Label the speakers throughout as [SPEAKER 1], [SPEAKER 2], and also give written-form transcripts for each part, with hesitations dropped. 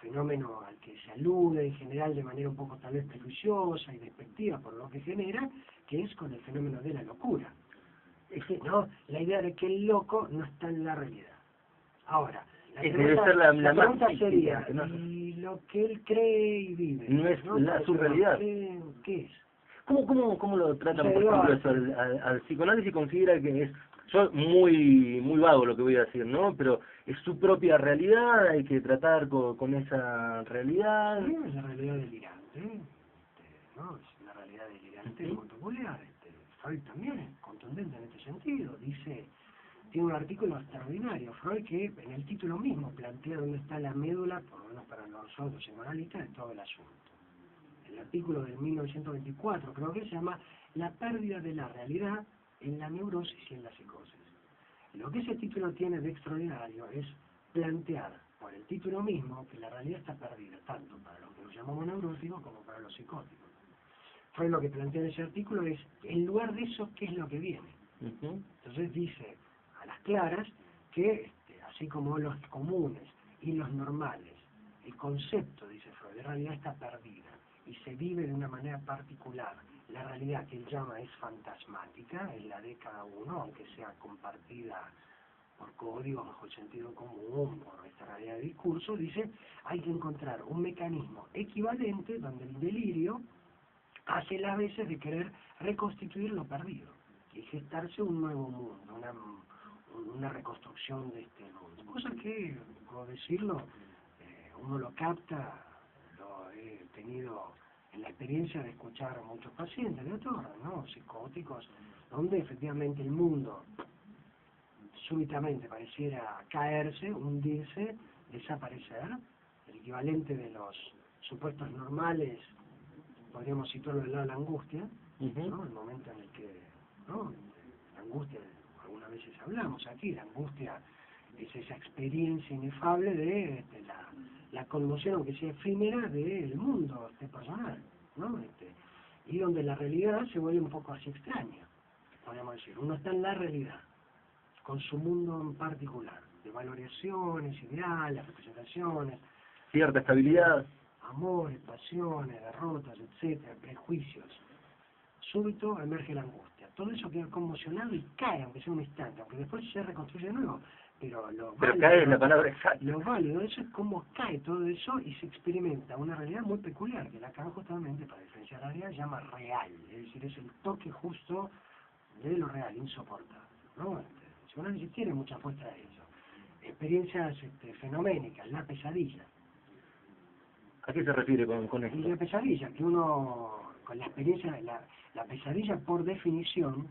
[SPEAKER 1] fenómeno al que se alude en general de manera un poco tal vez prejuiciosa y despectiva por lo que genera, que es con el fenómeno de la locura. ¿No? La idea de que el loco no está en la realidad. Ahora, la pregunta sería, ¿y lo que él cree y vive?
[SPEAKER 2] No es su realidad.
[SPEAKER 1] ¿Qué es?
[SPEAKER 2] ¿Cómo lo tratan, por ejemplo, eso, al psicoanálisis considera que es, yo muy vago lo que voy a decir, ¿no? Pero es su propia realidad, hay que tratar con esa realidad.
[SPEAKER 1] Sí, es la realidad delirante, ¿no? Es una realidad delirante muy peculiar. Freud también es contundente en este sentido, tiene un artículo extraordinario, Freud, que en el título mismo plantea dónde está la médula, por lo menos para nosotros psicoanalistas, de todo el asunto. El artículo de 1924 creo que se llama La pérdida de la realidad en la neurosis y en la psicosis. Lo que ese título tiene de extraordinario es plantear por el título mismo que la realidad está perdida, tanto para los que los llamamos neuróticos como para los psicóticos. Freud lo que plantea en ese artículo es, en lugar de eso, ¿qué es lo que viene? Entonces dice a las claras que, así como los comunes y los normales, el concepto, dice Freud, de realidad está perdida y se vive de una manera particular. La realidad que él llama es fantasmática, es la de cada uno, aunque sea compartida por código, bajo el sentido común, por esta realidad de discurso, dice, hay que encontrar un mecanismo equivalente donde el delirio hace las veces de querer reconstituir lo perdido y gestarse un nuevo mundo, una reconstrucción de este mundo. Cosa que, puedo decirlo, uno lo capta, lo he tenido en la experiencia de escuchar a muchos pacientes de otros, ¿no? Psicóticos, donde efectivamente el mundo súbitamente pareciera caerse, hundirse, desaparecer, el equivalente de los supuestos normales, podríamos situarlo del lado de la angustia, ¿no? El momento en el que, ¿no? La angustia, algunas veces hablamos aquí, la angustia es esa experiencia inefable de la conmoción, aunque sea efímera, del mundo personal, ¿no? Y donde la realidad se vuelve un poco así extraña, podríamos decir. Uno está en la realidad, con su mundo en particular, de valoraciones, ideales, representaciones,
[SPEAKER 2] cierta estabilidad,
[SPEAKER 1] amores, pasiones, derrotas, etcétera, prejuicios. Súbito emerge la angustia. Todo eso queda conmocionado y cae, aunque sea un instante, aunque después se reconstruye de nuevo. Pero
[SPEAKER 2] cae es la palabra exacta.
[SPEAKER 1] Lo válido de eso es cómo cae todo eso y se experimenta una realidad muy peculiar, que Lacan justamente, para diferenciar la realidad, llama real. Es decir, es el toque justo de lo real, insoportable, ¿no? El psicoanálisis tiene mucha muestra de eso. Experiencias fenoménicas, la pesadilla.
[SPEAKER 2] ¿A qué se refiere con esto?
[SPEAKER 1] Y la pesadilla, que uno, con la experiencia, la pesadilla por definición...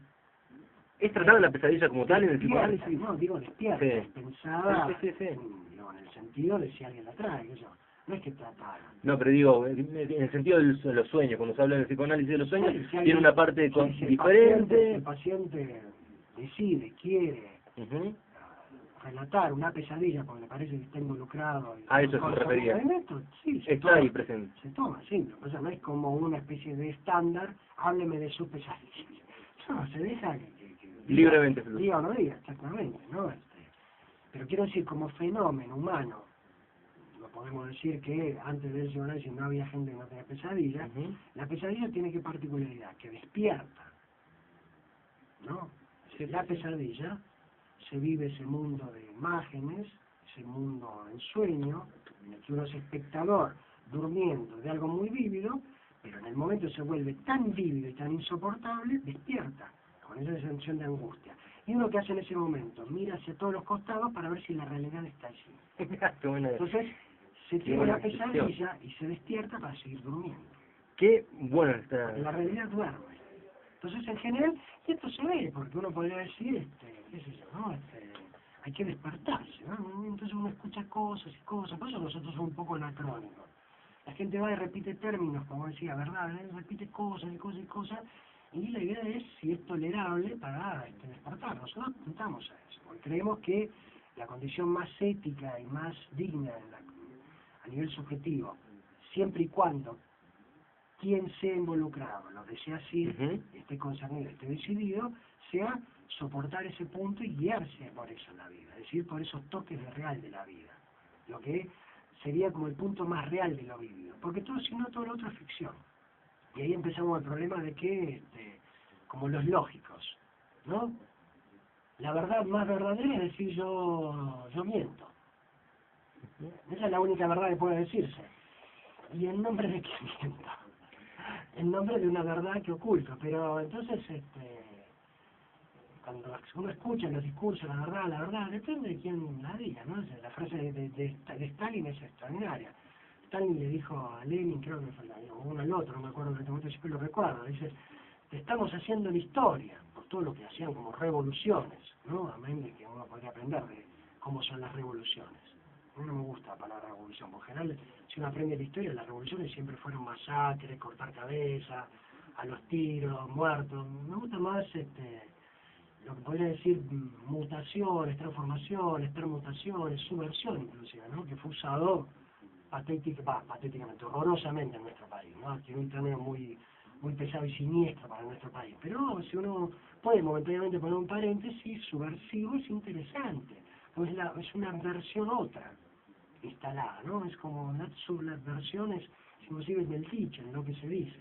[SPEAKER 2] ¿Es tratada la pesadilla como tal en el psicoanálisis?
[SPEAKER 1] No, digo despierta,
[SPEAKER 2] sí.
[SPEAKER 1] Pensada,
[SPEAKER 2] sí.
[SPEAKER 1] Digo, en el sentido de si alguien la trae, eso. No es que tratada.
[SPEAKER 2] No, pero digo, en el sentido de los sueños, cuando se habla del psicoanálisis de los sueños, sí, tiene una parte diferente.
[SPEAKER 1] El paciente decide, quiere... relatar una pesadilla porque le parece que está involucrado
[SPEAKER 2] a eso se refería,
[SPEAKER 1] sí,
[SPEAKER 2] está ahí presente,
[SPEAKER 1] se toma, simple, o sea, no es como una especie de estándar, hábleme de su pesadilla, no, se deja que
[SPEAKER 2] libremente
[SPEAKER 1] diga o no diga, exactamente, ¿no? Pero quiero decir, como fenómeno humano, no podemos decir que antes del psicoanálisis no había gente que no tenía pesadilla. La pesadilla tiene que particularidad, que despierta, ¿no? La pesadilla se vive ese mundo de imágenes, ese mundo en sueño, en el que uno es espectador, durmiendo de algo muy vívido, pero en el momento se vuelve tan vívido y tan insoportable, despierta, con esa sensación de angustia. Y uno que hace en ese momento, mira hacia todos los costados para ver si la realidad está allí. Entonces, se tiene una pesadilla y se despierta para seguir durmiendo.
[SPEAKER 2] Qué bueno está.
[SPEAKER 1] Porque la realidad duerme. Entonces, en general, y esto se ve, porque uno podría decir, qué sé yo, ¿no? Hay que despertarse, ¿no? Entonces uno escucha cosas y cosas, por eso nosotros somos un poco anacrónicos. La gente va y repite términos, como decía, ¿verdad? Repite cosas y cosas y cosas, y la idea es si es tolerable para despertar. Nosotros apuntamos a eso, porque creemos que la condición más ética y más digna a nivel subjetivo, siempre y cuando quien sea involucrado, lo desea así, esté concernido, esté decidido, sea soportar ese punto y guiarse por eso en la vida, es decir, por esos toques de real de la vida. Lo que sería como el punto más real de lo vivido, porque todo, si no, todo lo otro es ficción. Y ahí empezamos el problema de que, como los lógicos, ¿no? La verdad más verdadera es decir yo miento. Esa es la única verdad que puede decirse. ¿Y en nombre de qué miento? En nombre de una verdad que oculto. Pero entonces, cuando uno escucha los discursos, la verdad, depende de quién la diga, ¿no? La frase de Stalin es extraordinaria. Stalin le dijo a Lenin, creo que fue uno al otro, no me acuerdo en este momento, siempre lo recuerdo, dice, estamos haciendo la historia, por todo lo que hacían como revoluciones, ¿no? Amén de que uno podría aprender de cómo son las revoluciones. A mí no me gusta la palabra revolución, por general, si uno aprende la historia, las revoluciones siempre fueron masacres, cortar cabeza, a los tiros, muertos. Me gusta más lo que podría decir mutaciones, transformaciones, permutaciones, subversión inclusive, ¿no? Que fue usado patéticamente, horrorosamente en nuestro país, ¿no? Tiene un término muy pesado y siniestro para nuestro país. Pero si uno puede momentáneamente poner un paréntesis, subversivo es interesante, pues es una versión otra instalada, ¿no? Es como las subversiones, inclusive del dicho, en lo que se dice.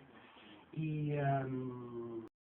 [SPEAKER 1] Y